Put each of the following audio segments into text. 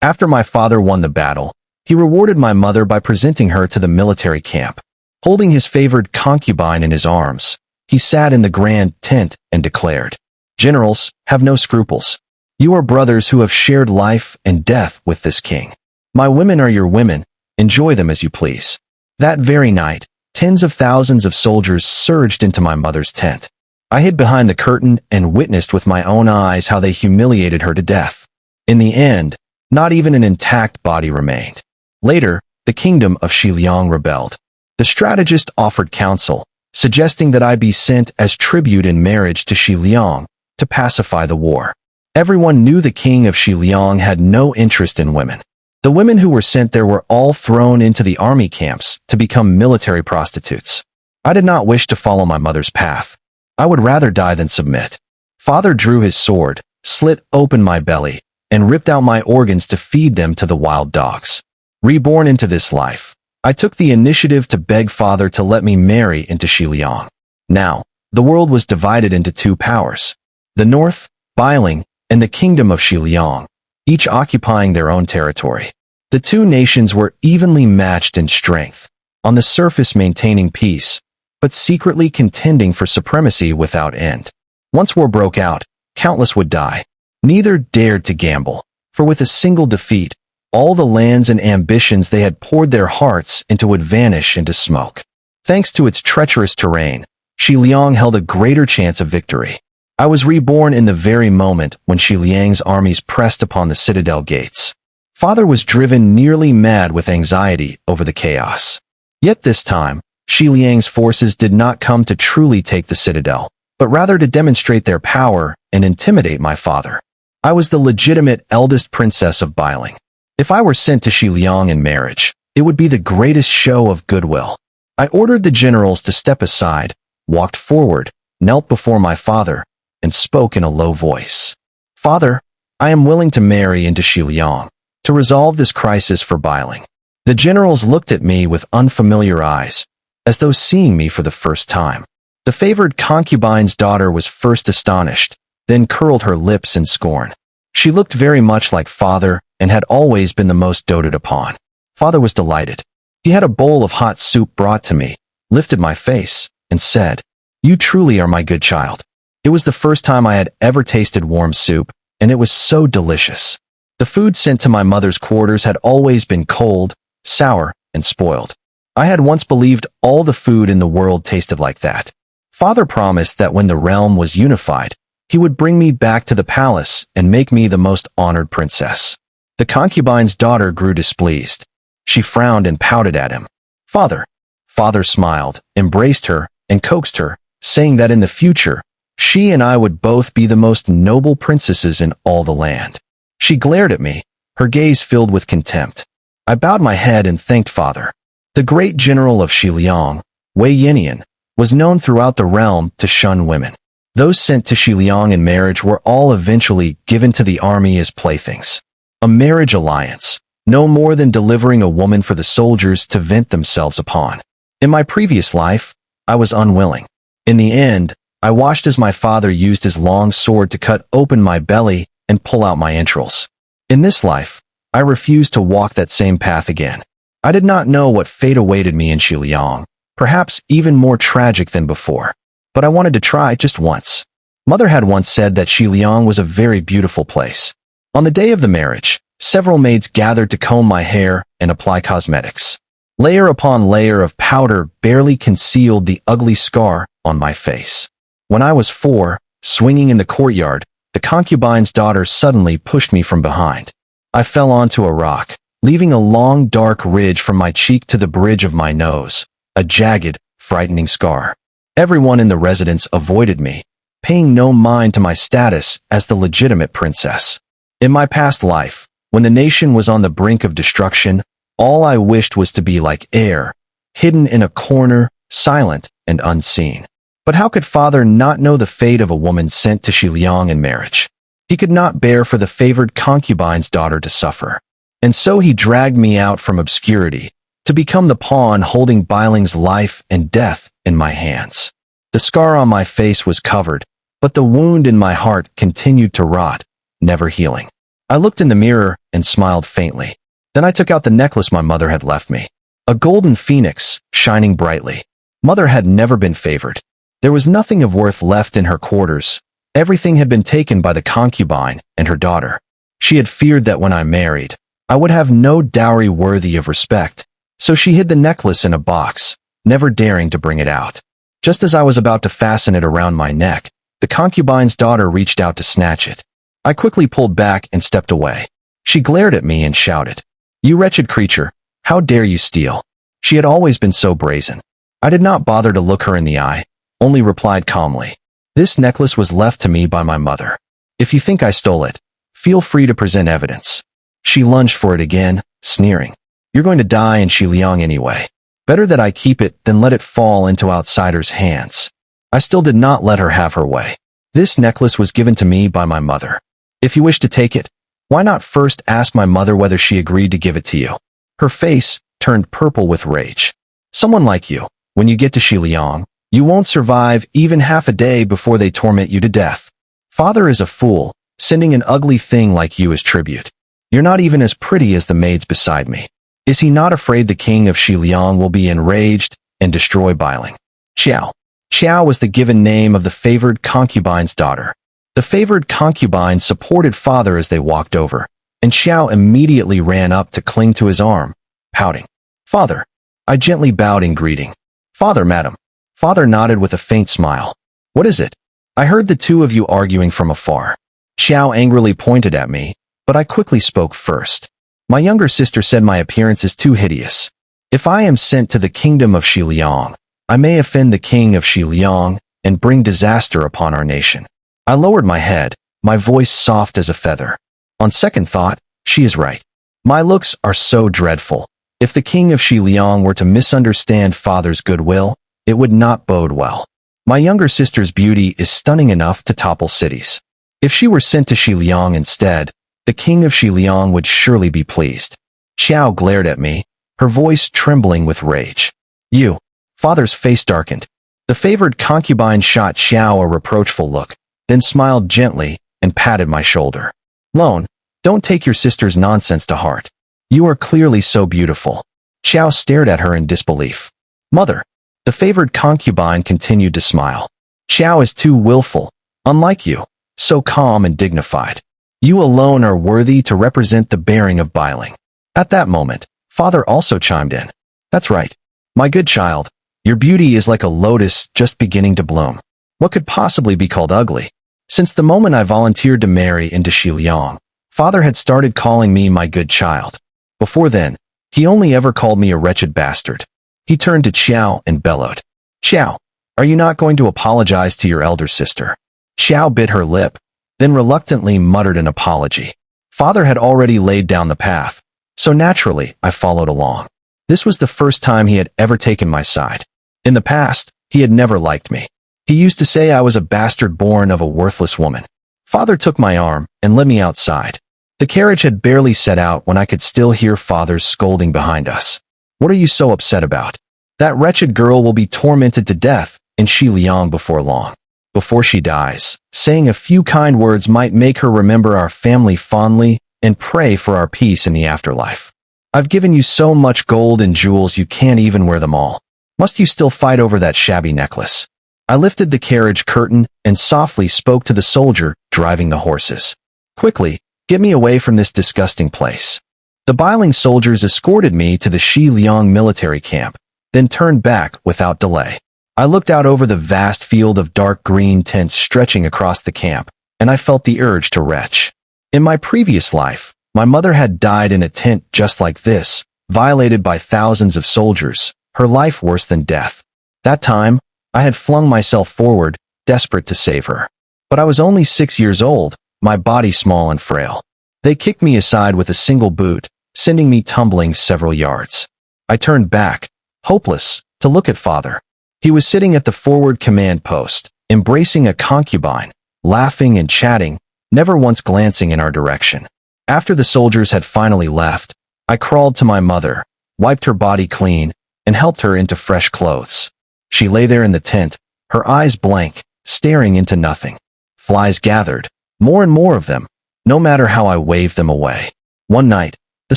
After my father won the battle, he rewarded my mother by presenting her to the military camp. Holding his favored concubine in his arms, he sat in the grand tent and declared, "Generals, have no scruples. You are brothers who have shared life and death with this king. My women are your women, enjoy them as you please." That very night, tens of thousands of soldiers surged into my mother's tent. I hid behind the curtain and witnessed with my own eyes how they humiliated her to death. In the end, not even an intact body remained. Later, the kingdom of Xiliang rebelled. The strategist offered counsel, suggesting that I be sent as tribute in marriage to Xiliang to pacify the war. Everyone knew the king of Xiliang had no interest in women. The women who were sent there were all thrown into the army camps to become military prostitutes. I did not wish to follow my mother's path. I would rather die than submit. Father drew his sword, slit open my belly, and ripped out my organs to feed them to the wild dogs. Reborn into this life, I took the initiative to beg father to let me marry into Xiliang. Now, the world was divided into two powers. The north, Bailing, and the kingdom of Xiliang, each occupying their own territory. The two nations were evenly matched in strength, on the surface maintaining peace, but secretly contending for supremacy without end. Once war broke out, countless would die. Neither dared to gamble, for with a single defeat, all the lands and ambitions they had poured their hearts into would vanish into smoke. Thanks to its treacherous terrain, Xiliang held a greater chance of victory. I was reborn in the very moment when Xiliang's armies pressed upon the citadel gates. Father was driven nearly mad with anxiety over the chaos. Yet this time, Xiliang's forces did not come to truly take the citadel, but rather to demonstrate their power and intimidate my father. I was the legitimate eldest princess of Bailing. If I were sent to Xiliang in marriage, it would be the greatest show of goodwill. I ordered the generals to step aside, walked forward, knelt before my father, and spoke in a low voice. "Father, I am willing to marry into Xiliang, to resolve this crisis for Bailing." The generals looked at me with unfamiliar eyes, as though seeing me for the first time. The favored concubine's daughter was first astonished, then curled her lips in scorn. She looked very much like father and had always been the most doted upon. Father was delighted. He had a bowl of hot soup brought to me, lifted my face, and said, "You truly are my good child." It was the first time I had ever tasted warm soup, and it was so delicious. The food sent to my mother's quarters had always been cold, sour, and spoiled. I had once believed all the food in the world tasted like that. Father promised that when the realm was unified, he would bring me back to the palace and make me the most honored princess. The concubine's daughter grew displeased. She frowned and pouted at him. "Father." Father smiled, embraced her, and coaxed her, saying that in the future, she and I would both be the most noble princesses in all the land. She glared at me, her gaze filled with contempt. I bowed my head and thanked father. The great general of Xiliang, Wei Yinian, was known throughout the realm to shun women. Those sent to Xiliang in marriage were all eventually given to the army as playthings. A marriage alliance, no more than delivering a woman for the soldiers to vent themselves upon. In my previous life, I was unwilling. In the end, I watched as my father used his long sword to cut open my belly and pull out my entrails. In this life, I refused to walk that same path again. I did not know what fate awaited me in Xiliang, perhaps even more tragic than before. But I wanted to try just once. Mother had once said that Xiliang was a very beautiful place. On the day of the marriage, several maids gathered to comb my hair and apply cosmetics. Layer upon layer of powder barely concealed the ugly scar on my face. When I was 4, swinging in the courtyard, the concubine's daughter suddenly pushed me from behind. I fell onto a rock, leaving a long dark ridge from my cheek to the bridge of my nose, a jagged, frightening scar. Everyone in the residence avoided me, paying no mind to my status as the legitimate princess. In my past life, when the nation was on the brink of destruction, all I wished was to be like air, hidden in a corner, silent and unseen. But how could father not know the fate of a woman sent to Xiliang in marriage? He could not bear for the favored concubine's daughter to suffer. And so he dragged me out from obscurity, to become the pawn holding Bailing's life and death in my hands. The scar on my face was covered, but the wound in my heart continued to rot, never healing. I looked in the mirror and smiled faintly. Then I took out the necklace my mother had left me. A golden phoenix, shining brightly. Mother had never been favored. There was nothing of worth left in her quarters. Everything had been taken by the concubine and her daughter. She had feared that when I married, I would have no dowry worthy of respect, so she hid the necklace in a box, never daring to bring it out. Just as I was about to fasten it around my neck, the concubine's daughter reached out to snatch it. I quickly pulled back and stepped away. She glared at me and shouted, "You wretched creature, how dare you steal?" She had always been so brazen. I did not bother to look her in the eye, only replied calmly, "This necklace was left to me by my mother. If you think I stole it, feel free to present evidence." She lunged for it again, sneering, "You're going to die in Xiliang anyway. Better that I keep it than let it fall into outsiders' hands." I still did not let her have her way. "This necklace was given to me by my mother. If you wish to take it, why not first ask my mother whether she agreed to give it to you?" Her face turned purple with rage. "Someone like you, when you get to Xiliang, you won't survive even half a day before they torment you to death. Father is a fool, sending an ugly thing like you as tribute. You're not even as pretty as the maids beside me. Is he not afraid the king of Xiliang will be enraged and destroy Bailing?" Xiao. Xiao was the given name of the favored concubine's daughter. The favored concubine supported father as they walked over, and Xiao immediately ran up to cling to his arm, pouting. "Father." I gently bowed in greeting. "Father, madam." Father nodded with a faint smile. "What is it? I heard the two of you arguing from afar." Xiao angrily pointed at me, but I quickly spoke first. "My younger sister said my appearance is too hideous. If I am sent to the kingdom of Xiliang, I may offend the king of Xiliang and bring disaster upon our nation." I lowered my head, my voice soft as a feather. On second thought, she is right. My looks are so dreadful. If the king of Xiliang were to misunderstand father's goodwill, it would not bode well. My younger sister's beauty is stunning enough to topple cities. If she were sent to Xiliang instead, the king of Xiliang would surely be pleased. Xiao glared at me, her voice trembling with rage. "You." Father's face darkened. The favored concubine shot Xiao a reproachful look, then smiled gently and patted my shoulder. "Lone, don't take your sister's nonsense to heart. You are clearly so beautiful." Xiao stared at her in disbelief. "Mother." The favored concubine continued to smile. "Xiao is too willful, unlike you, so calm and dignified. You alone are worthy to represent the bearing of Bailing." At that moment, father also chimed in. "That's right. My good child, your beauty is like a lotus just beginning to bloom. What could possibly be called ugly?" Since the moment I volunteered to marry into Xiliang, father had started calling me my good child. Before then, he only ever called me a wretched bastard. He turned to Xiao and bellowed, "Xiao, are you not going to apologize to your elder sister?" Xiao bit her lip, then reluctantly muttered an apology. Father had already laid down the path, so naturally I followed along. This was the first time he had ever taken my side. In the past, he had never liked me. He used to say I was a bastard born of a worthless woman. Father took my arm and led me outside. The carriage had barely set out when I could still hear father's scolding behind us. "What are you so upset about? That wretched girl will be tormented to death in Xiliang before long. Before she dies, saying a few kind words might make her remember our family fondly and pray for our peace in the afterlife. I've given you so much gold and jewels you can't even wear them all. Must you still fight over that shabby necklace?" I lifted the carriage curtain and softly spoke to the soldier driving the horses. "Quickly, get me away from this disgusting place." The Bailing soldiers escorted me to the Xiliang military camp, then turned back without delay. I looked out over the vast field of dark green tents stretching across the camp, and I felt the urge to retch. In my previous life, my mother had died in a tent just like this, violated by thousands of soldiers, her life worse than death. That time, I had flung myself forward, desperate to save her. But I was only 6 years old, my body small and frail. They kicked me aside with a single boot, sending me tumbling several yards. I turned back, hopeless, to look at father. He was sitting at the forward command post, embracing a concubine, laughing and chatting, never once glancing in our direction. After the soldiers had finally left, I crawled to my mother, wiped her body clean, and helped her into fresh clothes. She lay there in the tent, her eyes blank, staring into nothing. Flies gathered, more and more of them. no matter how I waved them away. One night, the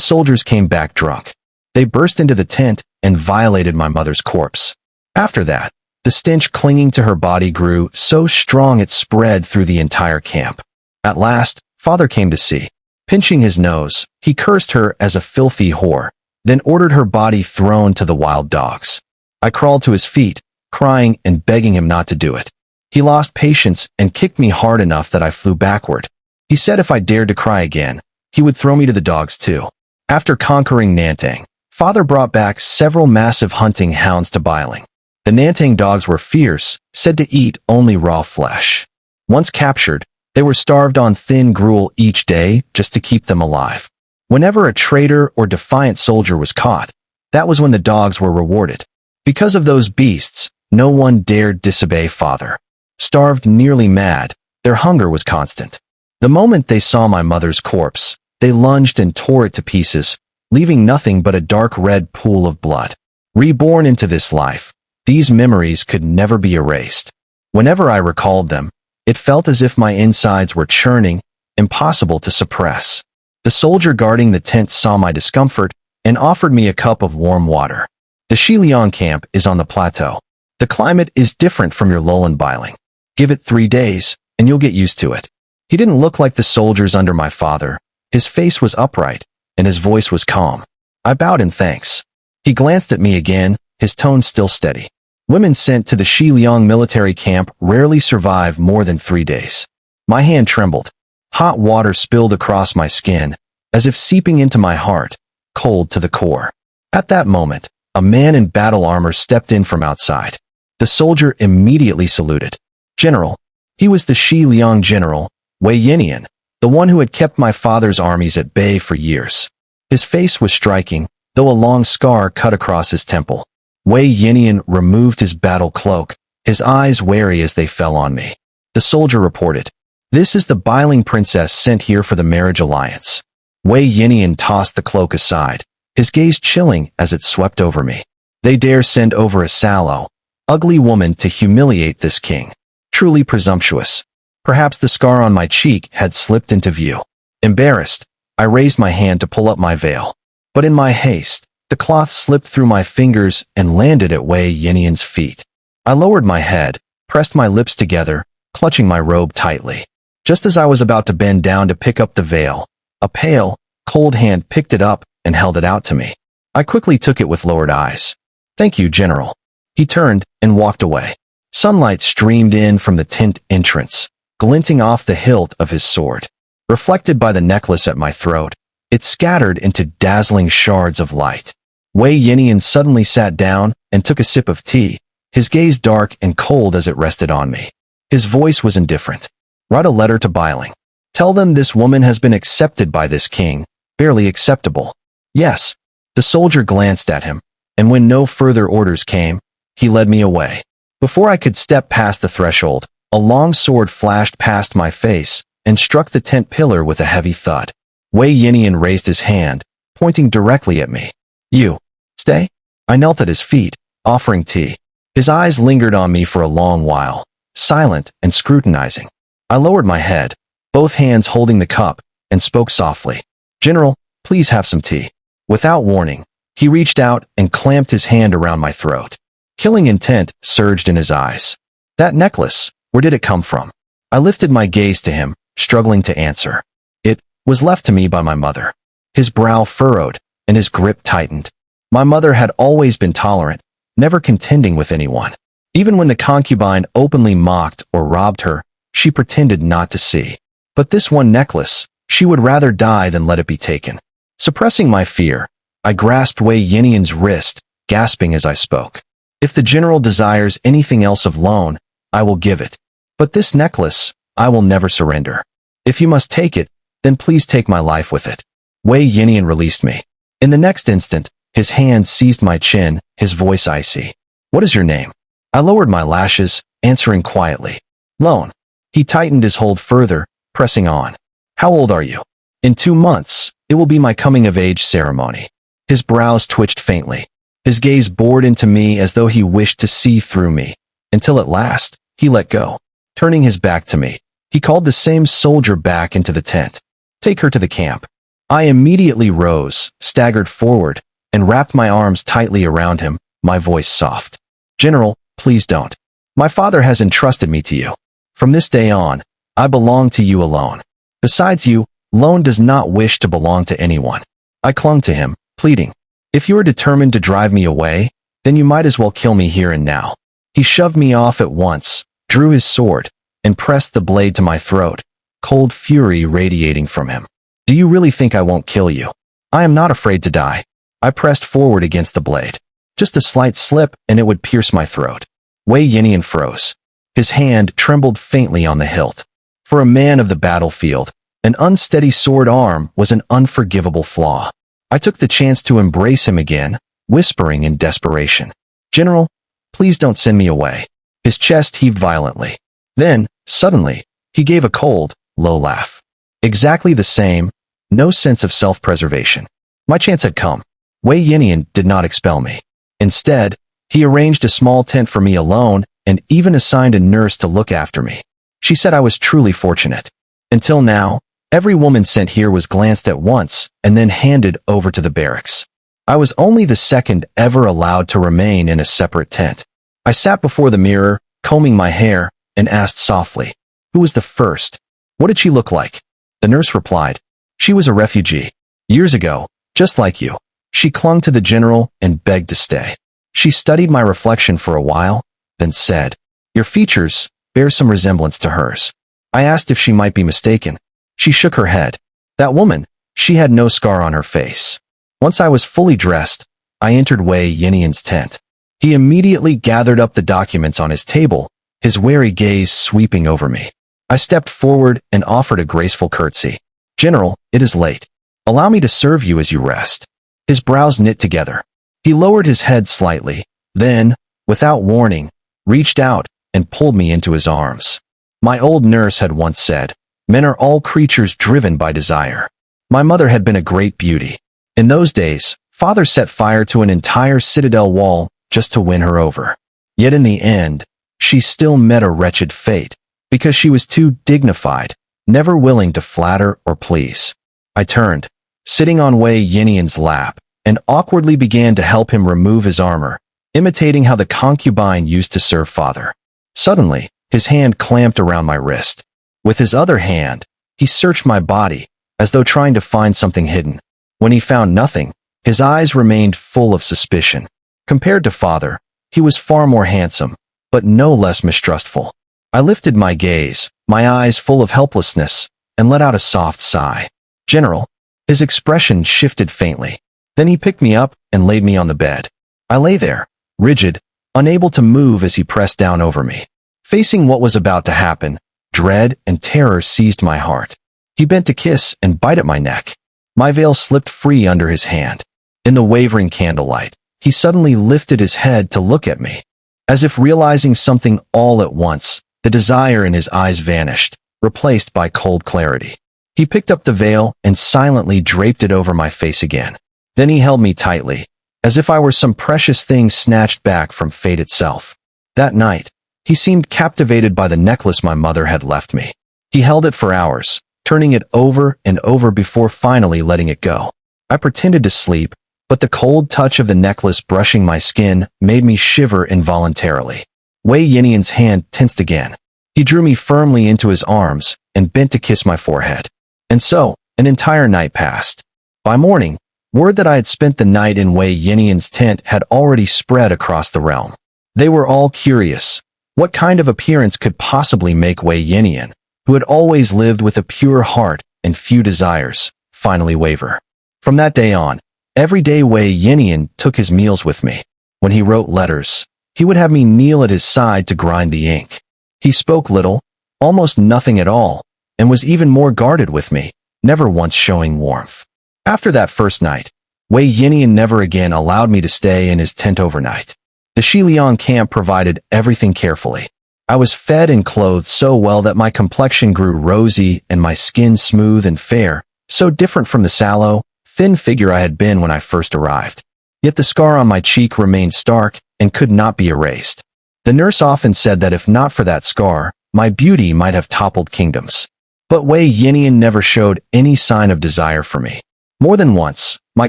soldiers came back drunk. They burst into the tent and violated my mother's corpse. After that, the stench clinging to her body grew so strong it spread through the entire camp. At last, Father came to see. Pinching his nose, he cursed her as a filthy whore, then ordered her body thrown to the wild dogs. I crawled to his feet, crying and begging him not to do it. He lost patience and kicked me hard enough that I flew backward. He said if I dared to cry again, he would throw me to the dogs too. After conquering Nantang, Father brought back several massive hunting hounds to Biling. The Nantang dogs were fierce, said to eat only raw flesh. Once captured, they were starved on thin gruel each day just to keep them alive. Whenever a traitor or defiant soldier was caught, that was when the dogs were rewarded. Because of those beasts, no one dared disobey Father. Starved nearly mad, their hunger was constant. The moment they saw my mother's corpse, they lunged and tore it to pieces, leaving nothing but a dark red pool of blood. Reborn into this life, these memories could never be erased. Whenever I recalled them, it felt as if my insides were churning, impossible to suppress. The soldier guarding the tent saw my discomfort and offered me a cup of warm water. The Shiliang camp is on the plateau. The climate is different from your lowland Biling. Give it 3 days, and you'll get used to it. He didn't look like the soldiers under my father. His face was upright, and his voice was calm. I bowed in thanks. He glanced at me again, his tone still steady. Women sent to the Shiliang military camp rarely survive more than 3 days. My hand trembled. Hot water spilled across my skin, as if seeping into my heart, cold to the core. At that moment, a man in battle armor stepped in from outside. The soldier immediately saluted. General. He was the Shiliang general, Wei Yinian, the one who had kept my father's armies at bay for years. His face was striking, though a long scar cut across his temple. Wei Yinian removed his battle cloak, his eyes wary as they fell on me. The soldier reported, "This is the Biling princess sent here for the marriage alliance." Wei Yinian tossed the cloak aside, his gaze chilling as it swept over me. They dare send over a sallow, ugly woman to humiliate this king. Truly presumptuous. Perhaps the scar on my cheek had slipped into view. Embarrassed, I raised my hand to pull up my veil. But in my haste, the cloth slipped through my fingers and landed at Wei Yinian's feet. I lowered my head, pressed my lips together, clutching my robe tightly. Just as I was about to bend down to pick up the veil, a pale, cold hand picked it up and held it out to me. I quickly took it with lowered eyes. "Thank you, General." He turned and walked away. Sunlight streamed in from the tent entrance, glinting off the hilt of his sword. Reflected by the necklace at my throat, it scattered into dazzling shards of light. Wei Yinian suddenly sat down and took a sip of tea, his gaze dark and cold as it rested on me. His voice was indifferent. "Write a letter to Biling. Tell them this woman has been accepted by this king, barely acceptable." "Yes." The soldier glanced at him, and when no further orders came, he led me away. Before I could step past the threshold, a long sword flashed past my face and struck the tent pillar with a heavy thud. Wei Yinian raised his hand, pointing directly at me. "You, stay?" I knelt at his feet, offering tea. His eyes lingered on me for a long while, silent and scrutinizing. I lowered my head, both hands holding the cup, and spoke softly. "General, please have some tea." Without warning, he reached out and clamped his hand around my throat. Killing intent surged in his eyes. "That necklace, where did it come from?" I lifted my gaze to him, struggling to answer. "It was left to me by my mother." His brow furrowed, and his grip tightened. My mother had always been tolerant, never contending with anyone. Even when the concubine openly mocked or robbed her, she pretended not to see. But this one necklace, she would rather die than let it be taken. Suppressing my fear, I grasped Wei Yinian's wrist, gasping as I spoke. "If the general desires anything else of loan, I will give it. But this necklace, I will never surrender. If you must take it, then please take my life with it." Wei Yinian released me. In the next instant, his hand seized my chin, his voice icy. "What is your name?" I lowered my lashes, answering quietly. "Loan." He tightened his hold further, pressing on. "How old are you?" "In 2 months, it will be my coming-of-age ceremony." His brows twitched faintly. His gaze bored into me as though he wished to see through me, until at last, he let go. Turning his back to me, he called the same soldier back into the tent. Take her to the camp. I immediately rose, staggered forward, and wrapped my arms tightly around him, my voice soft. General, please don't. My father has entrusted me to you. From this day on, I belong to you alone. Besides you, Lone does not wish to belong to anyone. I clung to him, pleading. If you are determined to drive me away, then you might as well kill me here and now. He shoved me off at once, drew his sword, and pressed the blade to my throat, cold fury radiating from him. Do you really think I won't kill you? I am not afraid to die. I pressed forward against the blade. Just a slight slip and it would pierce my throat. Wei Yinian froze. His hand trembled faintly on the hilt. For a man of the battlefield, an unsteady sword arm was an unforgivable flaw. I took the chance to embrace him again, whispering in desperation. General, please don't send me away. His chest heaved violently. Then, suddenly, he gave a cold, low laugh. Exactly the same, no sense of self-preservation. My chance had come. Wei Yinian did not expel me. Instead, he arranged a small tent for me alone and even assigned a nurse to look after me. She said I was truly fortunate. Until now, every woman sent here was glanced at once and then handed over to the barracks. I was only the second ever allowed to remain in a separate tent. I sat before the mirror, combing my hair, and asked softly, who was the first? What did she look like? The nurse replied, she was a refugee. Years ago, just like you. She clung to the general and begged to stay. She studied my reflection for a while, then said, your features bear some resemblance to hers. I asked if she might be mistaken. She shook her head. That woman, she had no scar on her face. Once I was fully dressed, I entered Wei Yinian's tent. He immediately gathered up the documents on his table, his wary gaze sweeping over me. I stepped forward and offered a graceful curtsy. General, it is late. Allow me to serve you as you rest. His brows knit together. He lowered his head slightly, then, without warning, reached out and pulled me into his arms. My old nurse had once said, men are all creatures driven by desire. My mother had been a great beauty. In those days, father set fire to an entire citadel wall just to win her over. Yet in the end, she still met a wretched fate, because she was too dignified, never willing to flatter or please. I turned, sitting on Wei Yinian's lap, and awkwardly began to help him remove his armor, imitating how the concubine used to serve father. Suddenly, his hand clamped around my wrist. With his other hand, he searched my body, as though trying to find something hidden. When he found nothing, his eyes remained full of suspicion. Compared to father, he was far more handsome, but no less mistrustful. I lifted my gaze, my eyes full of helplessness, and let out a soft sigh. General, his expression shifted faintly. Then he picked me up and laid me on the bed. I lay there, rigid, unable to move as he pressed down over me. Facing what was about to happen, dread and terror seized my heart. He bent to kiss and bite at my neck. My veil slipped free under his hand. In the wavering candlelight, he suddenly lifted his head to look at me. As if realizing something all at once, the desire in his eyes vanished, replaced by cold clarity. He picked up the veil and silently draped it over my face again. Then he held me tightly, as if I were some precious thing snatched back from fate itself. That night, he seemed captivated by the necklace my mother had left me. He held it for hours, turning it over and over before finally letting it go. I pretended to sleep, but the cold touch of the necklace brushing my skin made me shiver involuntarily. Wei Yinian's hand tensed again. He drew me firmly into his arms and bent to kiss my forehead. And so, an entire night passed. By morning, word that I had spent the night in Wei Yinian's tent had already spread across the realm. They were all curious. What kind of appearance could possibly make Wei Yinian, who had always lived with a pure heart and few desires, finally waver? From that day on, every day Wei Yinian took his meals with me. When he wrote letters, he would have me kneel at his side to grind the ink. He spoke little, almost nothing at all, and was even more guarded with me, never once showing warmth. After that first night, Wei Yinian never again allowed me to stay in his tent overnight. The Shiliang camp provided everything carefully. I was fed and clothed so well that my complexion grew rosy and my skin smooth and fair, so different from the sallow, thin figure I had been when I first arrived. Yet the scar on my cheek remained stark and could not be erased. The nurse often said that if not for that scar, my beauty might have toppled kingdoms. But Wei Yinian never showed any sign of desire for me. More than once, my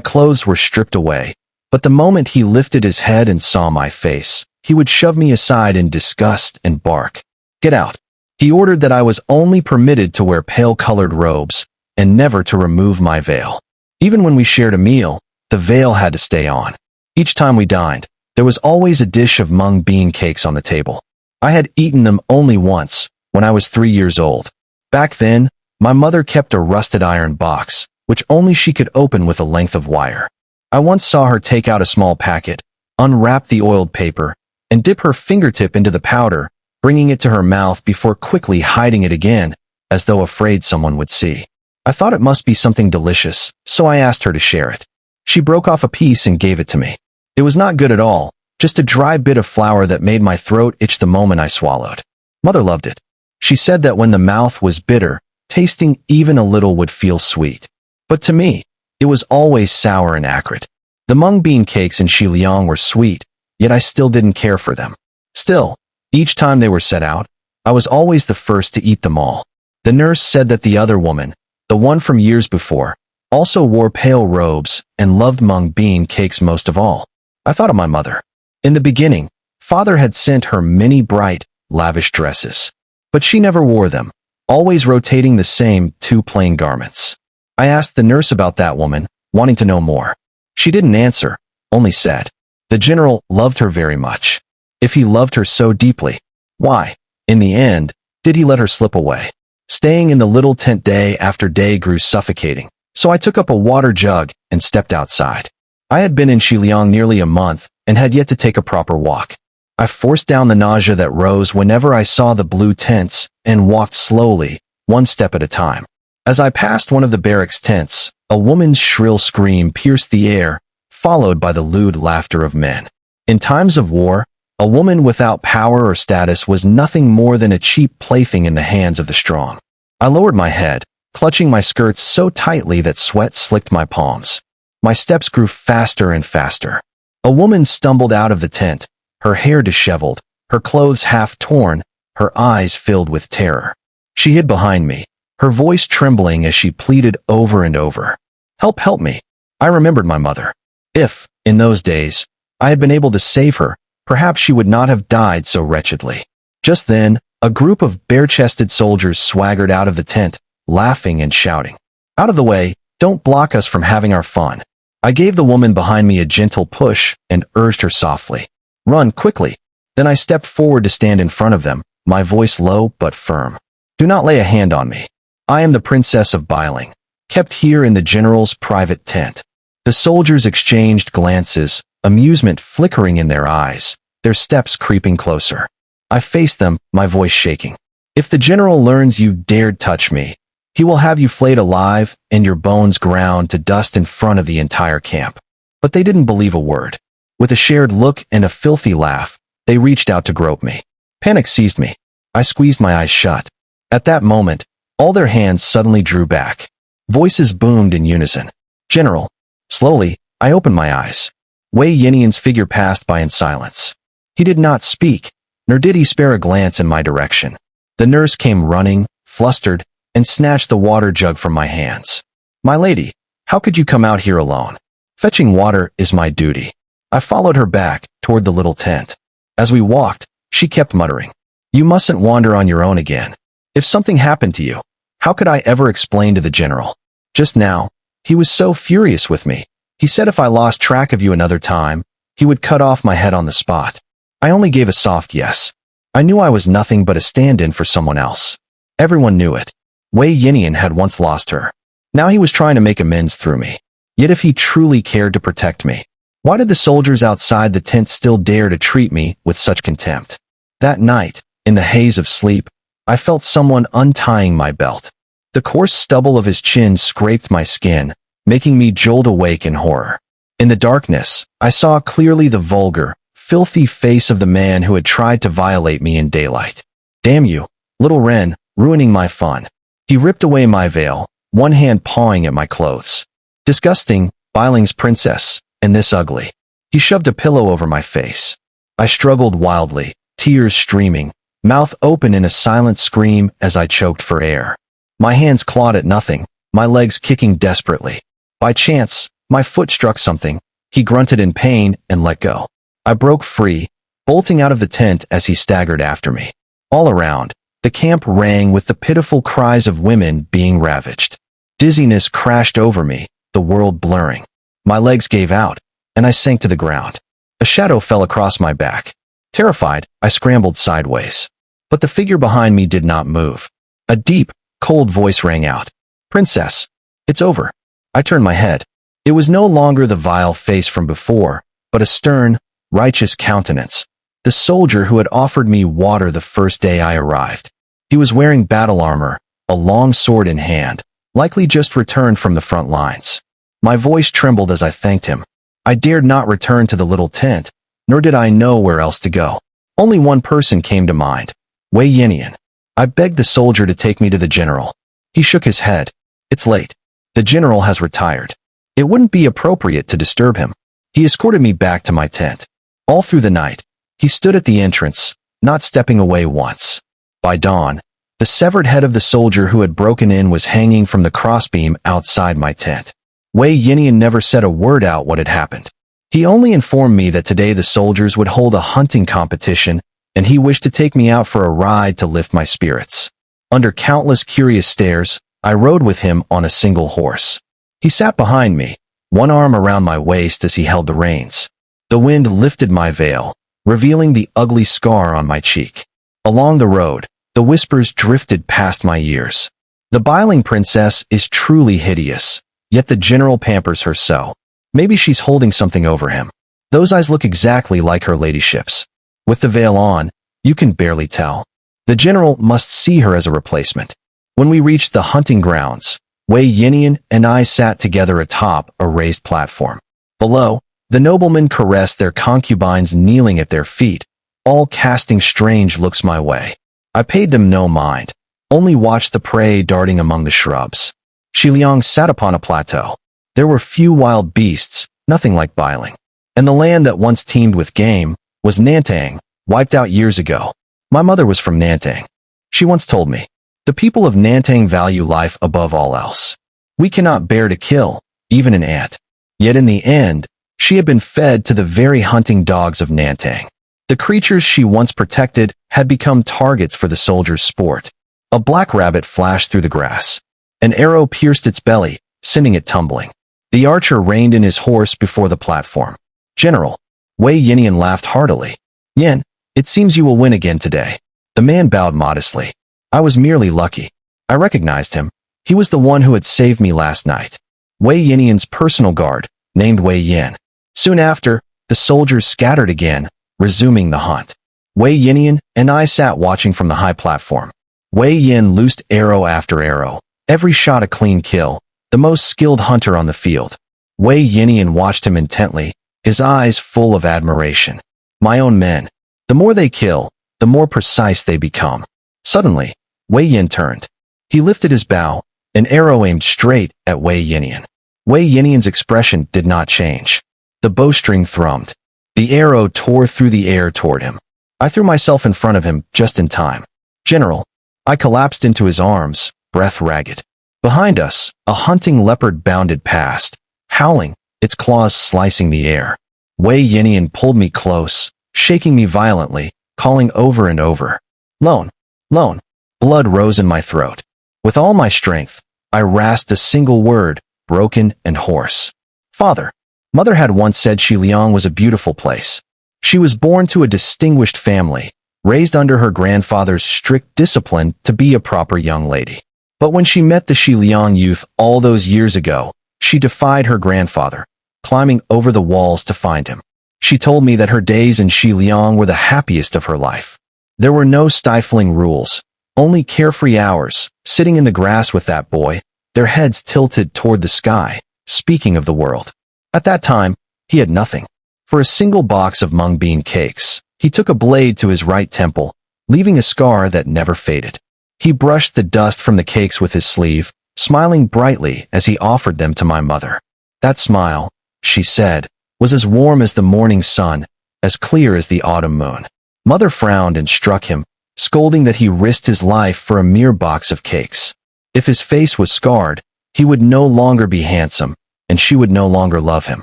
clothes were stripped away, but the moment he lifted his head and saw my face, he would shove me aside in disgust and bark. "Get out." He ordered that I was only permitted to wear pale-colored robes and never to remove my veil. Even when we shared a meal, the veil had to stay on. Each time we dined, there was always a dish of mung bean cakes on the table. I had eaten them only once, when I was 3 years old. Back then, my mother kept a rusted iron box, which only she could open with a length of wire. I once saw her take out a small packet, unwrap the oiled paper, and dip her fingertip into the powder, bringing it to her mouth before quickly hiding it again, as though afraid someone would see. I thought it must be something delicious, so I asked her to share it. She broke off a piece and gave it to me. It was not good at all, just a dry bit of flour that made my throat itch the moment I swallowed. Mother loved it. She said that when the mouth was bitter, tasting even a little would feel sweet. But to me, it was always sour and acrid. The mung bean cakes in Xiliang were sweet, yet I still didn't care for them. Still, each time they were set out, I was always the first to eat them all. The nurse said that the other woman, the one from years before, also wore pale robes and loved mung bean cakes most of all. I thought of my mother. In the beginning, father had sent her many bright, lavish dresses. But she never wore them, always rotating the same 2 plain garments. I asked the nurse about that woman, wanting to know more. She didn't answer, only said, "The general loved her very much." If he loved her so deeply, why, in the end, did he let her slip away? Staying in the little tent day after day grew suffocating, so I took up a water jug and stepped outside. I had been in Xiliang nearly a month and had yet to take a proper walk. I forced down the nausea that rose whenever I saw the blue tents and walked slowly, one step at a time. As I passed one of the barracks tents, a woman's shrill scream pierced the air, followed by the lewd laughter of men. In times of war, a woman without power or status was nothing more than a cheap plaything in the hands of the strong. I lowered my head, clutching my skirts so tightly that sweat slicked my palms. My steps grew faster and faster. A woman stumbled out of the tent, her hair disheveled, her clothes half torn, her eyes filled with terror. She hid behind me, her voice trembling as she pleaded over and over. "Help, help me." I remembered my mother. If, in those days, I had been able to save her, perhaps she would not have died so wretchedly. Just then, a group of bare-chested soldiers swaggered out of the tent, laughing and shouting. "Out of the way, don't block us from having our fun." I gave the woman behind me a gentle push and urged her softly, "Run, quickly." Then I stepped forward to stand in front of them, my voice low but firm. "Do not lay a hand on me. I am the Princess of Bailing, kept here in the general's private tent." The soldiers exchanged glances, amusement flickering in their eyes, their steps creeping closer. I faced them, my voice shaking. "If the general learns you dared touch me, he will have you flayed alive and your bones ground to dust in front of the entire camp." But they didn't believe a word. With a shared look and a filthy laugh, they reached out to grope me. Panic seized me. I squeezed my eyes shut. At that moment, all their hands suddenly drew back. Voices boomed in unison. "General." Slowly, I opened my eyes. Wei Yinian's figure passed by in silence. He did not speak, nor did he spare a glance in my direction. The nurse came running, flustered, and snatched the water jug from my hands. "My lady, how could you come out here alone? Fetching water is my duty." I followed her back, toward the little tent. As we walked, she kept muttering, "You mustn't wander on your own again. If something happened to you, how could I ever explain to the general? Just now, he was so furious with me. He said if I lost track of you another time, he would cut off my head on the spot." I only gave a soft yes. I knew I was nothing but a stand-in for someone else. Everyone knew it. Wei Yinian had once lost her. Now he was trying to make amends through me. Yet if he truly cared to protect me, why did the soldiers outside the tent still dare to treat me with such contempt? That night, in the haze of sleep, I felt someone untying my belt. The coarse stubble of his chin scraped my skin, making me jolt awake in horror. In the darkness, I saw clearly the vulgar, filthy face of the man who had tried to violate me in daylight. "Damn you, little Ren, ruining my fun." He ripped away my veil, one hand pawing at my clothes. "Disgusting, Bailing's princess, and this ugly." He shoved a pillow over my face. I struggled wildly, tears streaming, mouth open in a silent scream as I choked for air. My hands clawed at nothing, my legs kicking desperately. By chance, my foot struck something. He grunted in pain and let go. I broke free, bolting out of the tent as he staggered after me. All around, the camp rang with the pitiful cries of women being ravaged. Dizziness crashed over me, the world blurring. My legs gave out, and I sank to the ground. A shadow fell across my back. Terrified, I scrambled sideways. But the figure behind me did not move. A deep, cold voice rang out. "Princess, it's over." I turned my head. It was no longer the vile face from before, but a stern, righteous countenance. The soldier who had offered me water the first day I arrived. He was wearing battle armor, a long sword in hand, likely just returned from the front lines. My voice trembled as I thanked him. I dared not return to the little tent, nor did I know where else to go. Only one person came to mind. Wei Yinian. I begged the soldier to take me to the general. He shook his head. "It's late. The general has retired. It wouldn't be appropriate to disturb him." He escorted me back to my tent. All through the night, he stood at the entrance, not stepping away once. By dawn, the severed head of the soldier who had broken in was hanging from the crossbeam outside my tent. Wei Yinian never said a word out what had happened. He only informed me that today the soldiers would hold a hunting competition, and he wished to take me out for a ride to lift my spirits. Under countless curious stares, I rode with him on a single horse. He sat behind me, one arm around my waist as he held the reins. The wind lifted my veil, revealing the ugly scar on my cheek. Along the road, the whispers drifted past my ears. The Biling princess is truly hideous, yet the general pampers her so. Maybe she's holding something over him. Those eyes look exactly like her ladyship's. With the veil on, you can barely tell. The general must see her as a replacement. When we reached the hunting grounds, Wei Yinian and I sat together atop a raised platform. Below, the noblemen caressed their concubines kneeling at their feet, all casting strange looks my way. I paid them no mind, only watched the prey darting among the shrubs. Xiliang sat upon a plateau. There were few wild beasts, nothing like Biling. And the land that once teemed with game was Nantang, wiped out years ago. My mother was from Nantang. She once told me, "The people of Nantang value life above all else. We cannot bear to kill, even an ant." Yet in the end, she had been fed to the very hunting dogs of Nantang. The creatures she once protected had become targets for the soldiers' sport. A black rabbit flashed through the grass. An arrow pierced its belly, sending it tumbling. The archer reined in his horse before the platform. "General." Wei Yinian laughed heartily. "Yen, it seems you will win again today." The man bowed modestly. I was merely lucky. I recognized him. He was the one who had saved me last night. Wei Yinian's personal guard, named Wei Yin. Soon after, the soldiers scattered again, resuming the hunt. Wei Yinian and I sat watching from the high platform. Wei Yin loosed arrow after arrow, every shot a clean kill, the most skilled hunter on the field. Wei Yinian watched him intently, his eyes full of admiration. My own men. The more they kill, the more precise they become. Suddenly, Wei Yin turned. He lifted his bow, an arrow aimed straight at Wei Yinian. Wei Yinian's expression did not change. The bowstring thrummed. The arrow tore through the air toward him. I threw myself in front of him just in time. "General." I collapsed into his arms, breath ragged. Behind us, a hunting leopard bounded past, howling, its claws slicing the air. Wei Yinian pulled me close, shaking me violently, calling over and over, "Lone, Lone." Blood rose in my throat. With all my strength, I rasped a single word, broken and hoarse. "Father." Mother had once said Xiliang was a beautiful place. She was born to a distinguished family, raised under her grandfather's strict discipline to be a proper young lady. But when she met the Xiliang youth all those years ago, she defied her grandfather, climbing over the walls to find him. She told me that her days in Xiliang were the happiest of her life. There were no stifling rules, only carefree hours, sitting in the grass with that boy, their heads tilted toward the sky, speaking of the world. At that time, he had nothing. For a single box of mung bean cakes, he took a blade to his right temple, leaving a scar that never faded. He brushed the dust from the cakes with his sleeve, smiling brightly as he offered them to my mother. That smile, she said, was as warm as the morning sun, as clear as the autumn moon. Mother frowned and struck him, scolding that he risked his life for a mere box of cakes. If his face was scarred, he would no longer be handsome, and she would no longer love him.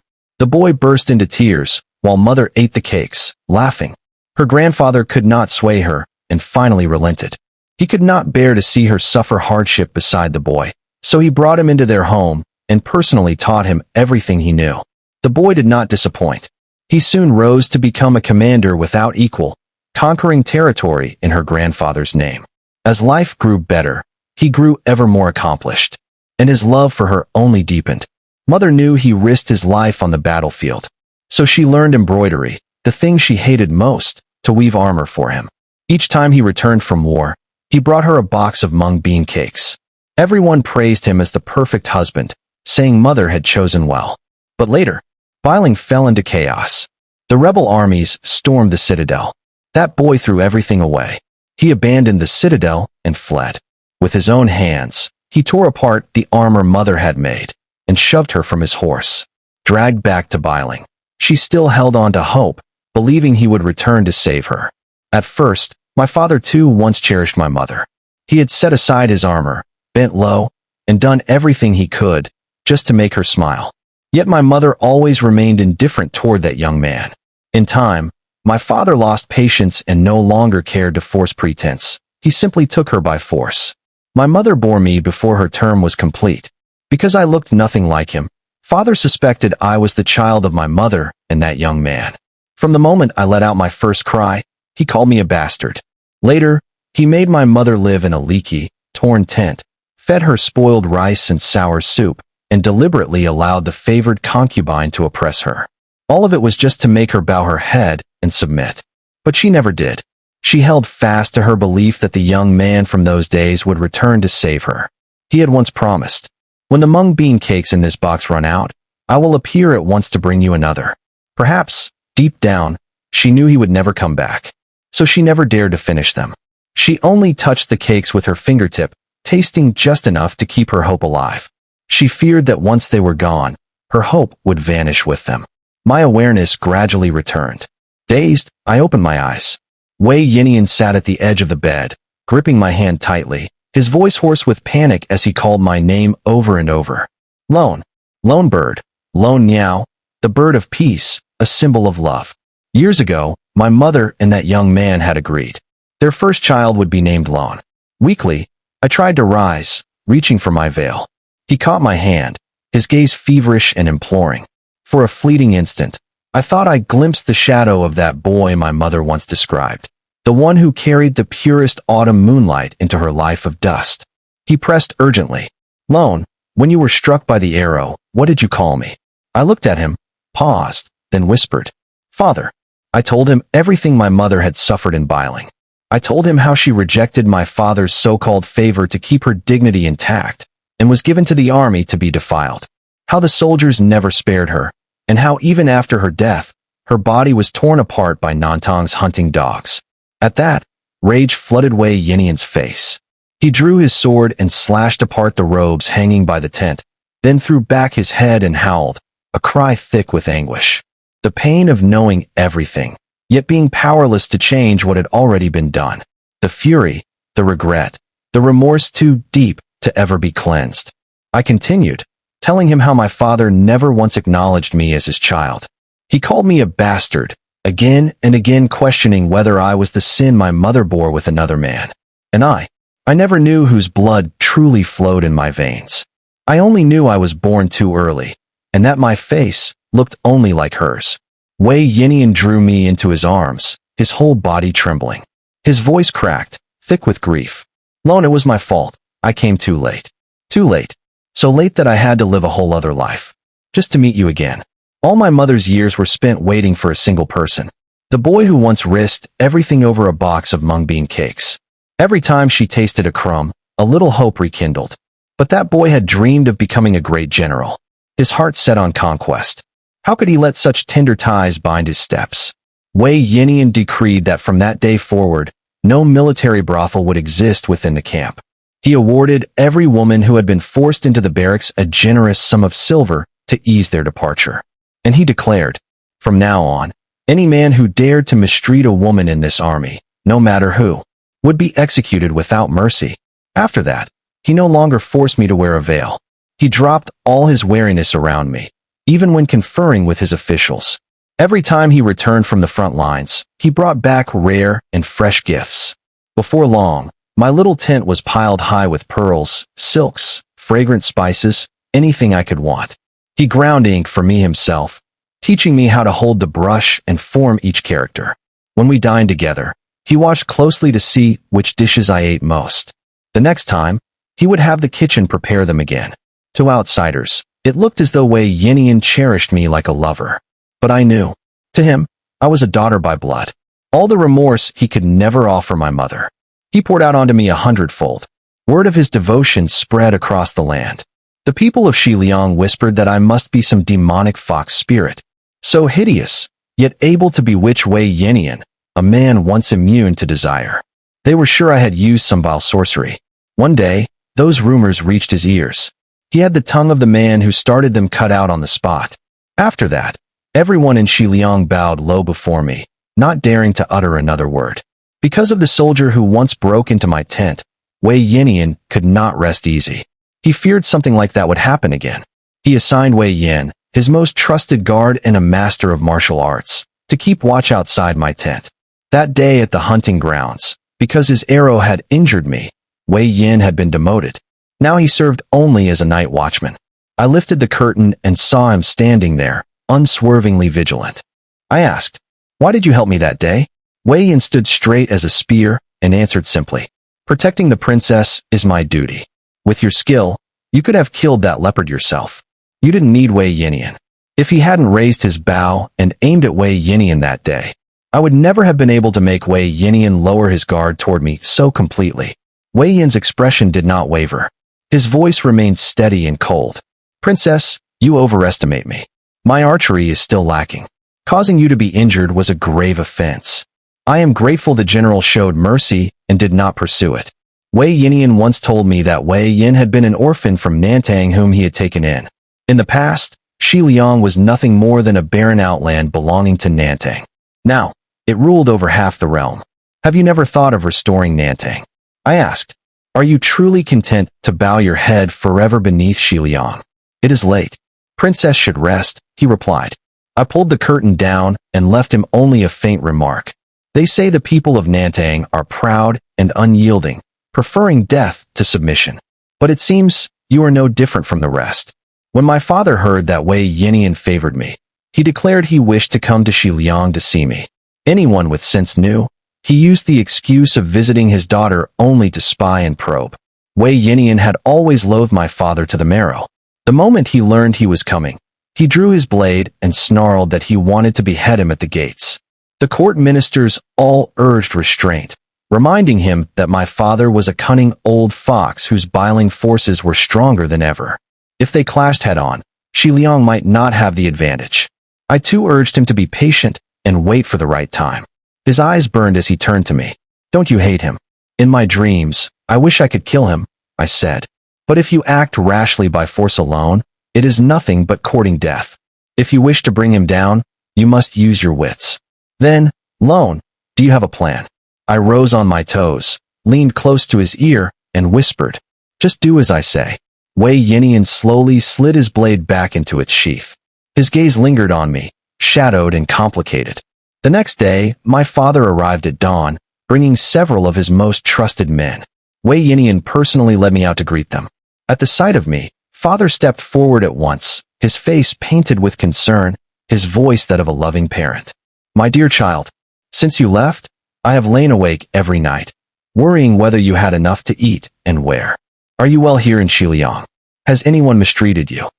The boy burst into tears, while mother ate the cakes, laughing. Her grandfather could not sway her, and finally relented. He could not bear to see her suffer hardship beside the boy, so he brought him into their home and personally taught him everything he knew. The boy did not disappoint. He soon rose to become a commander without equal, conquering territory in her grandfather's name. As life grew better, he grew ever more accomplished, and his love for her only deepened. Mother knew he risked his life on the battlefield, so she learned embroidery, the thing she hated most, to weave armor for him. Each time he returned from war, he brought her a box of mung bean cakes. Everyone praised him as the perfect husband, saying mother had chosen well. But later, Biling fell into chaos. The rebel armies stormed the citadel. That boy threw everything away. He abandoned the citadel and fled. With his own hands, he tore apart the armor mother had made and shoved her from his horse. Dragged back to Biling, she still held on to hope, believing he would return to save her. At first, my father too once cherished my mother. He had set aside his armor, bent low, and done everything he could just to make her smile. Yet my mother always remained indifferent toward that young man. In time, my father lost patience and no longer cared to force pretense. He simply took her by force. My mother bore me before her term was complete. Because I looked nothing like him, father suspected I was the child of my mother and that young man. From the moment I let out my first cry, he called me a bastard. Later, he made my mother live in a leaky, torn tent, fed her spoiled rice and sour soup, and deliberately allowed the favored concubine to oppress her. All of it was just to make her bow her head and submit. But she never did. She held fast to her belief that the young man from those days would return to save her. He had once promised, "When the mung bean cakes in this box run out, I will appear at once to bring you another." Perhaps, deep down, she knew he would never come back. So she never dared to finish them. She only touched the cakes with her fingertip, tasting just enough to keep her hope alive. She feared that once they were gone, her hope would vanish with them. My awareness gradually returned. Dazed, I opened my eyes. Wei Yinian sat at the edge of the bed, gripping my hand tightly, his voice hoarse with panic as he called my name over and over. Lone. Lone bird. Lone Niao. The bird of peace, a symbol of love. Years ago, my mother and that young man had agreed. Their first child would be named Lone. Weakly, I tried to rise, reaching for my veil. He caught my hand, his gaze feverish and imploring. For a fleeting instant, I thought I glimpsed the shadow of that boy my mother once described, the one who carried the purest autumn moonlight into her life of dust. He pressed urgently. Lone, when you were struck by the arrow, what did you call me? I looked at him, paused, then whispered, Father. I told him everything my mother had suffered in Biling. I told him how she rejected my father's so-called favor to keep her dignity intact, and was given to the army to be defiled. How the soldiers never spared her, and how even after her death, her body was torn apart by Nantong's hunting dogs. At that, rage flooded Wei Yinian's face. He drew his sword and slashed apart the robes hanging by the tent, then threw back his head and howled, a cry thick with anguish. The pain of knowing everything, yet being powerless to change what had already been done. The fury, the regret, the remorse too deep to ever be cleansed. I continued, telling him how my father never once acknowledged me as his child. He called me a bastard, again and again questioning whether I was the sin my mother bore with another man. And I never knew whose blood truly flowed in my veins. I only knew I was born too early, and that my face looked only like hers. Wei Yinian drew me into his arms, his whole body trembling. His voice cracked, thick with grief. Lone, it was my fault. I came too late. Too late. So late that I had to live a whole other life. Just to meet you again. All my mother's years were spent waiting for a single person. The boy who once risked everything over a box of mung bean cakes. Every time she tasted a crumb, a little hope rekindled. But that boy had dreamed of becoming a great general. His heart set on conquest. How could he let such tender ties bind his steps? Wei Yinian decreed that from that day forward, no military brothel would exist within the camp. He awarded every woman who had been forced into the barracks a generous sum of silver to ease their departure. And he declared, from now on, any man who dared to mistreat a woman in this army, no matter who, would be executed without mercy. After that, He no longer forced me to wear a veil. He dropped all his wariness around me, even when conferring with his officials. Every time he returned from the front lines, he brought back rare and fresh gifts. Before long, my little tent was piled high with pearls, silks, fragrant spices, anything I could want. He ground ink for me himself, teaching me how to hold the brush and form each character. When we dined together, he watched closely to see which dishes I ate most. The next time, he would have the kitchen prepare them again. To outsiders, it looked as though Wei Yinian cherished me like a lover. But I knew. To him, I was a daughter by blood. All the remorse he could never offer my mother, he poured out onto me 100-fold. Word of his devotion spread across the land. The people of Xiliang whispered that I must be some demonic fox spirit, so hideous, yet able to bewitch Wei Yinian, a man once immune to desire. They were sure I had used some vile sorcery. One day, those rumors reached his ears. He had the tongue of the man who started them cut out on the spot. After that, everyone in Xiliang bowed low before me, not daring to utter another word. Because of the soldier who once broke into my tent, Wei Yinian could not rest easy. He feared something like that would happen again. He assigned Wei Yin, his most trusted guard and a master of martial arts, to keep watch outside my tent. That day at the hunting grounds, because his arrow had injured me, Wei Yin had been demoted. Now he served only as a night watchman. I lifted the curtain and saw him standing there, unswervingly vigilant. I asked, "Why did you help me that day?" Wei Yin stood straight as a spear and answered simply, "Protecting the princess is my duty. With your skill, you could have killed that leopard yourself. You didn't need Wei Yinian." If he hadn't raised his bow and aimed at Wei Yinian that day, I would never have been able to make Wei Yinian lower his guard toward me so completely. Wei Yin's expression did not waver. His voice remained steady and cold. "Princess, you overestimate me. My archery is still lacking. Causing you to be injured was a grave offense. I am grateful the general showed mercy and did not pursue it. Wei Yinian once told me that Wei Yin had been an orphan from Nantang whom he had taken in. In the past, Xiliang was nothing more than a barren outland belonging to Nantang. Now, it ruled over half the realm. Have you never thought of restoring Nantang?" I asked. "Are you truly content to bow your head forever beneath Xiliang?" "It is late. Princess should rest," he replied. I pulled the curtain down and left him only a faint remark. "They say the people of Nantang are proud and unyielding, preferring death to submission. But it seems you are no different from the rest." When my father heard that Wei Yinian favored me, he declared he wished to come to Xiliang to see me. Anyone with sense knew. He used the excuse of visiting his daughter only to spy and probe. Wei Yinian had always loathed my father to the marrow. The moment he learned he was coming, he drew his blade and snarled that he wanted to behead him at the gates. The court ministers all urged restraint, reminding him that my father was a cunning old fox whose biling forces were stronger than ever. If they clashed head-on, Xiliang might not have the advantage. I too urged him to be patient and wait for the right time. His eyes burned as he turned to me. "Don't you hate him?" "In my dreams, I wish I could kill him," I said. "But if you act rashly by force alone, it is nothing but courting death. If you wish to bring him down, you must use your wits. Then, Lone, do you have a plan?" I rose on my toes, leaned close to his ear, and whispered, "Just do as I say." Wei Yinian slowly slid his blade back into its sheath. His gaze lingered on me, shadowed and complicated. The next day, my father arrived at dawn, bringing several of his most trusted men. Wei Yinian personally led me out to greet them. At the sight of me, father stepped forward at once, his face painted with concern, his voice that of a loving parent. "My dear child, since you left, I have lain awake every night, worrying whether you had enough to eat and wear. Are you well here in Xiliang? Has anyone mistreated you?"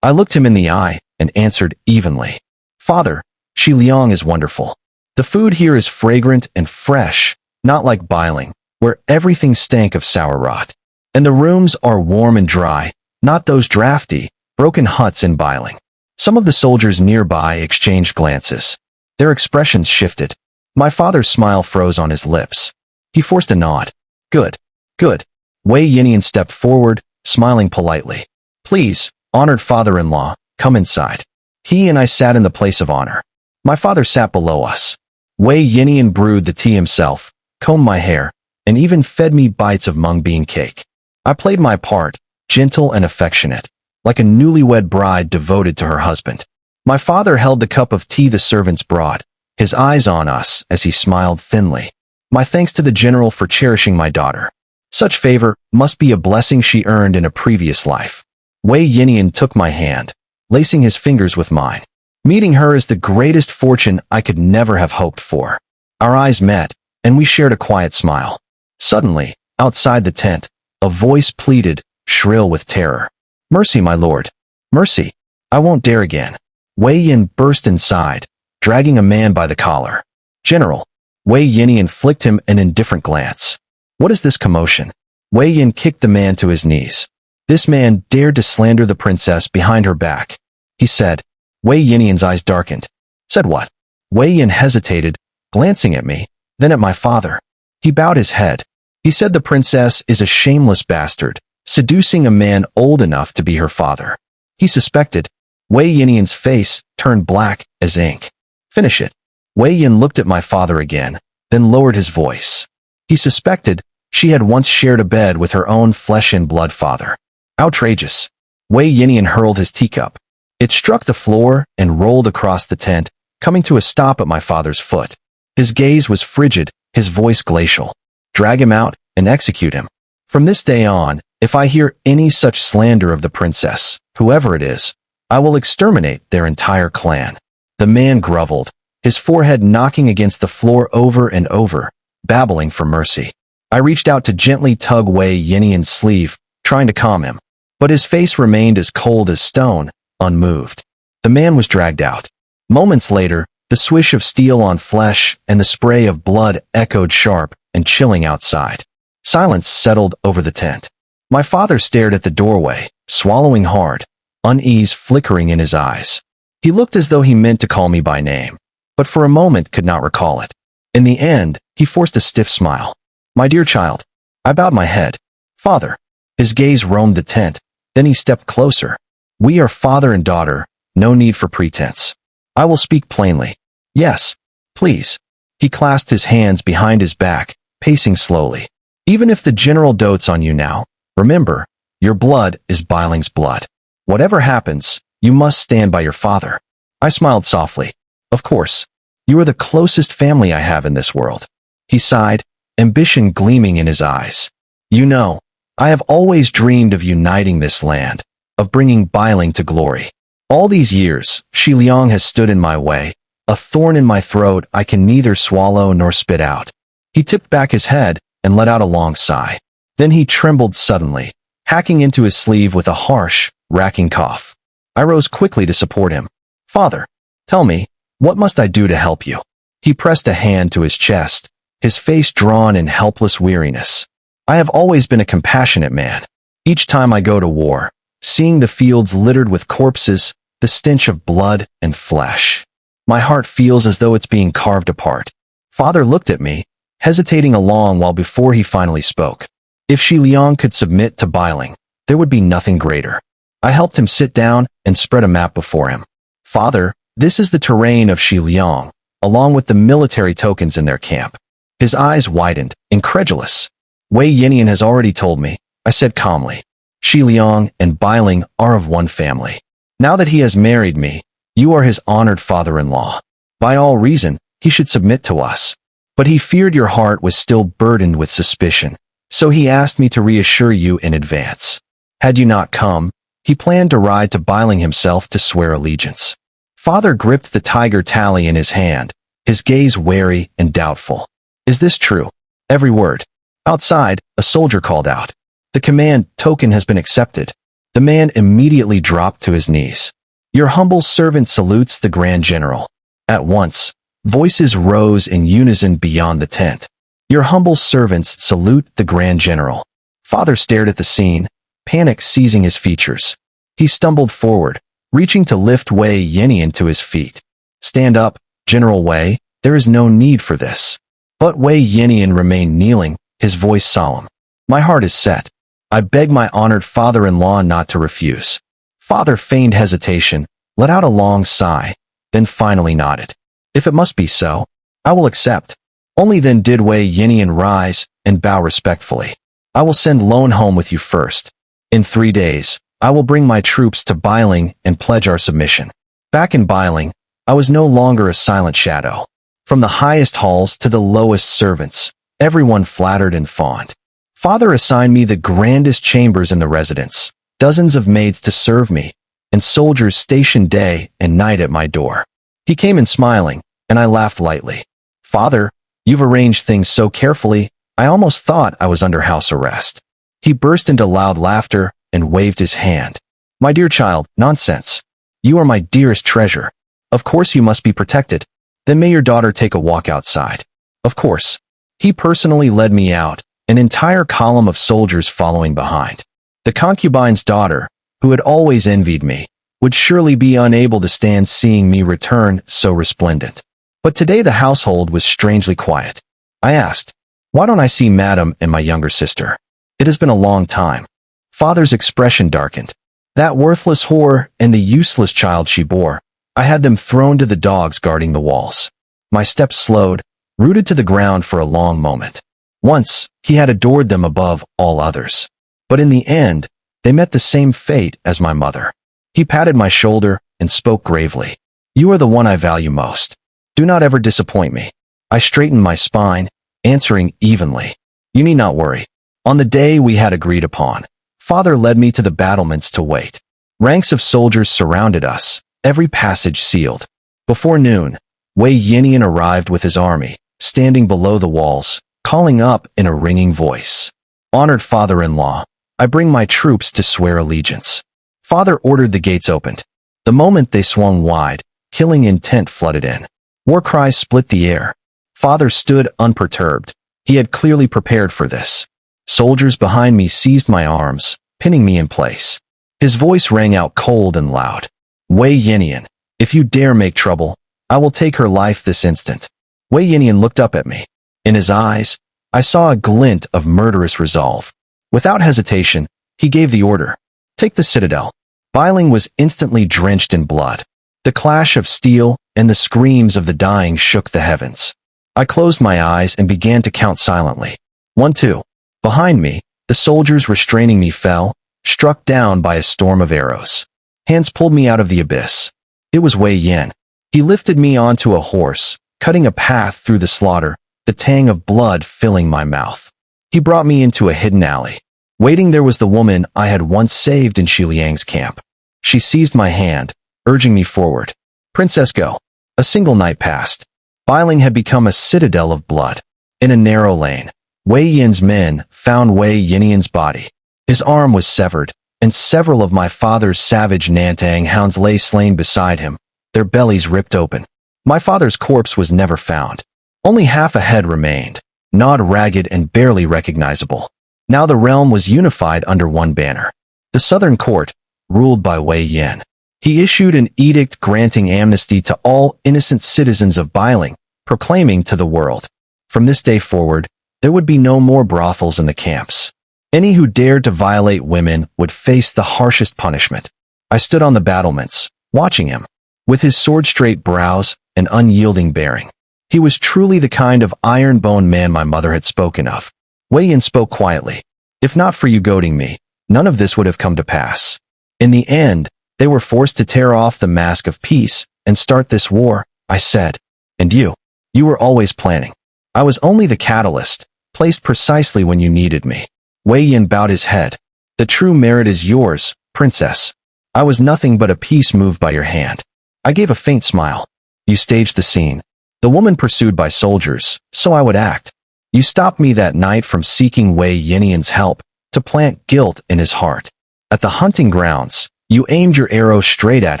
I looked him in the eye and answered evenly. "Father, Xiliang is wonderful. The food here is fragrant and fresh, not like Biling, where everything stank of sour rot. And the rooms are warm and dry, not those drafty, broken huts in Biling." Some of the soldiers nearby exchanged glances. Their expressions shifted. My father's smile froze on his lips. He forced a nod. "Good, good." Wei Yinian stepped forward, smiling politely. "Please, honored father-in-law, come inside." He and I sat in the place of honor. My father sat below us. Wei Yinian brewed the tea himself, combed my hair, and even fed me bites of mung bean cake. I played my part, gentle and affectionate, like a newlywed bride devoted to her husband. My father held the cup of tea the servants brought, his eyes on us as he smiled thinly. My thanks to the general for cherishing my daughter. Such favor must be a blessing she earned in a previous life. Wei Yinian took my hand, lacing his fingers with mine. Meeting her is the greatest fortune I could never have hoped for. Our eyes met, and we shared a quiet smile. Suddenly, outside the tent, a voice pleaded, shrill with terror. "Mercy, my lord. Mercy. I won't dare again." Wei Yin burst inside, dragging a man by the collar. "General." Wei Yinian flicked him an indifferent glance. "What is this commotion?" Wei Yin kicked the man to his knees. "This man dared to slander the princess behind her back," he said. Wei Yinian's eyes darkened. "Said what?" Wei Yin hesitated, glancing at me, then at my father. He bowed his head. "He said the princess is a shameless bastard, seducing a man old enough to be her father." He suspected. Wei Yinian's face turned black as ink. "Finish it." Wei Yin looked at my father again, then lowered his voice. He suspected she had once shared a bed with her own flesh-and-blood father. Outrageous. Wei Yinian hurled his teacup. It struck the floor and rolled across the tent, coming to a stop at my father's foot. His gaze was frigid, his voice glacial. "Drag him out and execute him. From this day on, if I hear any such slander of the princess, whoever it is, I will exterminate their entire clan." The man groveled, his forehead knocking against the floor over and over, babbling for mercy. I reached out to gently tug Wei Yinian's sleeve, trying to calm him, but his face remained as cold as stone, unmoved. The man was dragged out. Moments later, the swish of steel on flesh and the spray of blood echoed sharp and chilling outside. Silence settled over the tent. My father stared at the doorway, swallowing hard, unease flickering in his eyes. He looked as though he meant to call me by name, but for a moment could not recall it. In the end, he forced a stiff smile. "My dear child." I bowed my head. "Father." His gaze roamed the tent, then he stepped closer. "We are father and daughter, no need for pretense. I will speak plainly." "Yes, please." He clasped his hands behind his back, pacing slowly. "Even if the general dotes on you now, remember, your blood is Biling's blood. Whatever happens, you must stand by your father." I smiled softly. "Of course. You are the closest family I have in this world." He sighed, ambition gleaming in his eyes. "You know, I have always dreamed of uniting this land, of bringing Biling to glory. All these years, Shi Liang has stood in my way, a thorn in my throat I can neither swallow nor spit out." He tipped back his head and let out a long sigh. Then he trembled suddenly, hacking into his sleeve with a harsh, racking cough. I rose quickly to support him. "Father, tell me, what must I do to help you?" He pressed a hand to his chest, his face drawn in helpless weariness. "I have always been a compassionate man. Each time I go to war, seeing the fields littered with corpses, the stench of blood and flesh, my heart feels as though it's being carved apart." Father looked at me, hesitating a long while before he finally spoke. If Shi Liang could submit to Biling, there would be nothing greater. I helped him sit down and spread a map before him. "Father, this is the terrain of Shi Liang, along with the military tokens in their camp." His eyes widened, incredulous. "Wei Yinian has already told me," I said calmly. "Shi Liang and Biling are of one family. Now that he has married me, you are his honored father-in-law. By all reason, he should submit to us. But he feared your heart was still burdened with suspicion, so he asked me to reassure you in advance. Had you not come, he planned to ride to Biling himself to swear allegiance." Father gripped the tiger tally in his hand, his gaze wary and doubtful. "Is this true?" "Every word." Outside, a soldier called out. "The command token has been accepted." The man immediately dropped to his knees. "Your humble servant salutes the Grand General." At once, voices rose in unison beyond the tent. "Your humble servants salute the Grand General." Father stared at the scene, panic seizing his features. He stumbled forward, reaching to lift Wei Yinian to his feet. "Stand up, General Wei, there is no need for this." But Wei Yinian remained kneeling, his voice solemn. "My heart is set. I beg my honored father-in-law not to refuse." Father feigned hesitation, let out a long sigh, then finally nodded. "If it must be so, I will accept." Only then did Wei Yinian rise and bow respectfully. I will send Lone home with you first. In 3 days, I will bring my troops to Biling and pledge our submission. Back in Biling, I was no longer a silent shadow. From the highest halls to the lowest servants, everyone flattered and fawned. Father assigned me the grandest chambers in the residence, dozens of maids to serve me, and soldiers stationed day and night at my door. He came in smiling, and I laughed lightly. Father, you've arranged things so carefully, I almost thought I was under house arrest. He burst into loud laughter and waved his hand. My dear child, nonsense. You are my dearest treasure. Of course you must be protected. Then may your daughter take a walk outside. Of course. He personally led me out, an entire column of soldiers following behind. The concubine's daughter, who had always envied me, would surely be unable to stand seeing me return so resplendent. But today the household was strangely quiet. I asked, why don't I see Madam and my younger sister? It has been a long time. Father's expression darkened. That worthless whore and the useless child she bore, I had them thrown to the dogs guarding the walls. My steps slowed, rooted to the ground for a long moment. Once, he had adored them above all others. But in the end, they met the same fate as my mother. He patted my shoulder and spoke gravely. You are the one I value most. Do not ever disappoint me. I straightened my spine, answering evenly. You need not worry. On the day we had agreed upon, Father led me to the battlements to wait. Ranks of soldiers surrounded us, every passage sealed. Before noon, Wei Yinian arrived with his army, standing below the walls, calling up in a ringing voice. Honored father-in-law, I bring my troops to swear allegiance. Father ordered the gates opened. The moment they swung wide, killing intent flooded in. War cries split the air. Father stood unperturbed. He had clearly prepared for this. Soldiers behind me seized my arms, pinning me in place. His voice rang out cold and loud. Wei Yinian, if you dare make trouble, I will take her life this instant. Wei Yinian looked up at me. In his eyes, I saw a glint of murderous resolve. Without hesitation, he gave the order. Take the citadel. Biling was instantly drenched in blood. The clash of steel and the screams of the dying shook the heavens. I closed my eyes and began to count silently. 1, 2. Behind me, the soldiers restraining me fell, struck down by a storm of arrows. Hands pulled me out of the abyss. It was Wei Yin. He lifted me onto a horse, cutting a path through the slaughter, the tang of blood filling my mouth. He brought me into a hidden alley. Waiting there was the woman I had once saved in Xi Liang's camp. She seized my hand, urging me forward. Princess, go. A single night passed. Biling had become a citadel of blood. In a narrow lane, Wei Yin's men found Wei Yinian's body. His arm was severed, and several of my father's savage Nantang hounds lay slain beside him, their bellies ripped open. My father's corpse was never found. Only half a head remained, gnawed ragged and barely recognizable. Now the realm was unified under one banner. The southern court, ruled by Wei Yin. He issued an edict granting amnesty to all innocent citizens of Biling, proclaiming to the world, from this day forward, there would be no more brothels in the camps. Any who dared to violate women would face the harshest punishment. I stood on the battlements, watching him. With his sword-straight brows and unyielding bearing, he was truly the kind of iron-boned man my mother had spoken of. Wei Yin spoke quietly. If not for you goading me, none of this would have come to pass. In the end, they were forced to tear off the mask of peace and start this war, I said. And you were always planning. I was only the catalyst, placed precisely when you needed me. Wei Yin bowed his head. The true merit is yours, princess. I was nothing but a piece moved by your hand. I gave a faint smile. You staged the scene. The woman pursued by soldiers, so I would act. You stopped me that night from seeking Wei Yinian's help, to plant guilt in his heart. At the hunting grounds, you aimed your arrow straight at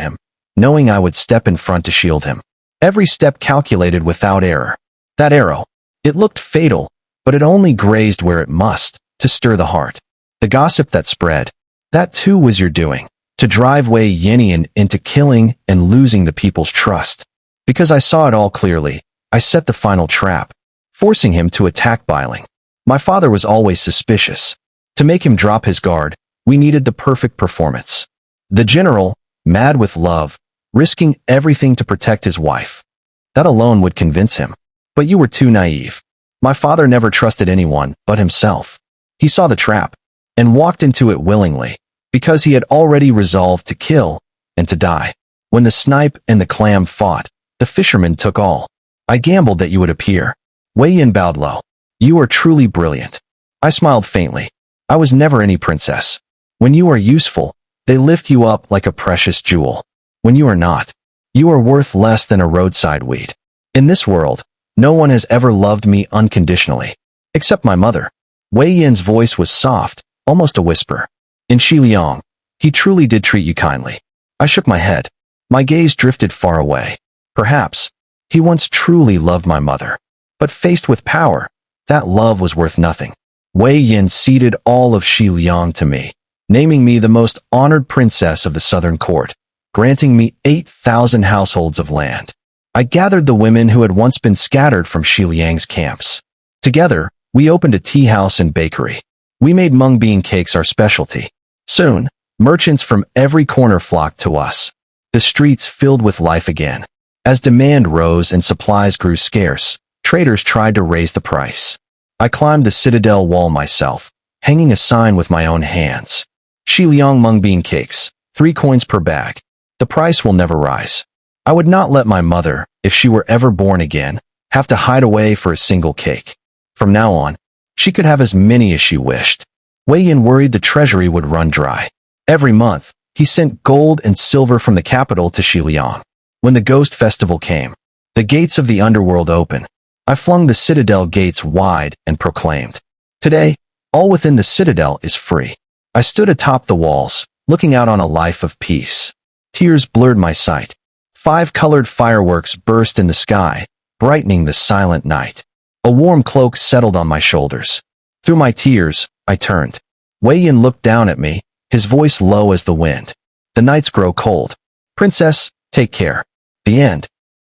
him, knowing I would step in front to shield him. Every step calculated without error. That arrow, it looked fatal, but it only grazed where it must, to stir the heart. The gossip that spread, that too was your doing, to drive Wei Yinian into killing and losing the people's trust. Because I saw it all clearly, I set the final trap, forcing him to attack Biling. My father was always suspicious. To make him drop his guard, we needed the perfect performance. The general, mad with love, risking everything to protect his wife. That alone would convince him. But you were too naive. My father never trusted anyone but himself. He saw the trap and walked into it willingly, because he had already resolved to kill and to die. When the snipe and the clam fought, the fisherman took all. I gambled that you would appear. Wei Yin bowed low. You are truly brilliant. I smiled faintly. I was never any princess. When you are useful, they lift you up like a precious jewel. When you are not, you are worth less than a roadside weed. In this world, no one has ever loved me unconditionally, except my mother. Wei Yin's voice was soft, almost a whisper. In Xiliang, he truly did treat you kindly. I shook my head. My gaze drifted far away. Perhaps, he once truly loved my mother. But faced with power, that love was worth nothing. Wei Yin ceded all of Xiliang to me, naming me the most honored princess of the southern court, granting me 8,000 households of land. I gathered the women who had once been scattered from Xiliang's camps. Together, we opened a tea house and bakery. We made mung bean cakes our specialty. Soon, merchants from every corner flocked to us. The streets filled with life again. As demand rose and supplies grew scarce, traders tried to raise the price. I climbed the citadel wall myself, hanging a sign with my own hands. Xiliang mung bean cakes, 3 coins per bag. The price will never rise. I would not let my mother, if she were ever born again, have to hide away for a single cake. From now on, she could have as many as she wished. Wei Yin worried the treasury would run dry. Every month, he sent gold and silver from the capital to Xiliang. When the ghost festival came, the gates of the underworld opened. I flung the citadel gates wide and proclaimed, "Today, all within the citadel is free." I stood atop the walls, looking out on a life of peace. Tears blurred my sight. 5 colored fireworks burst in the sky, brightening the silent night. A warm cloak settled on my shoulders. Through my tears, I turned. Wei Yin looked down at me, his voice low as the wind. The nights grow cold. Princess, take care. The end.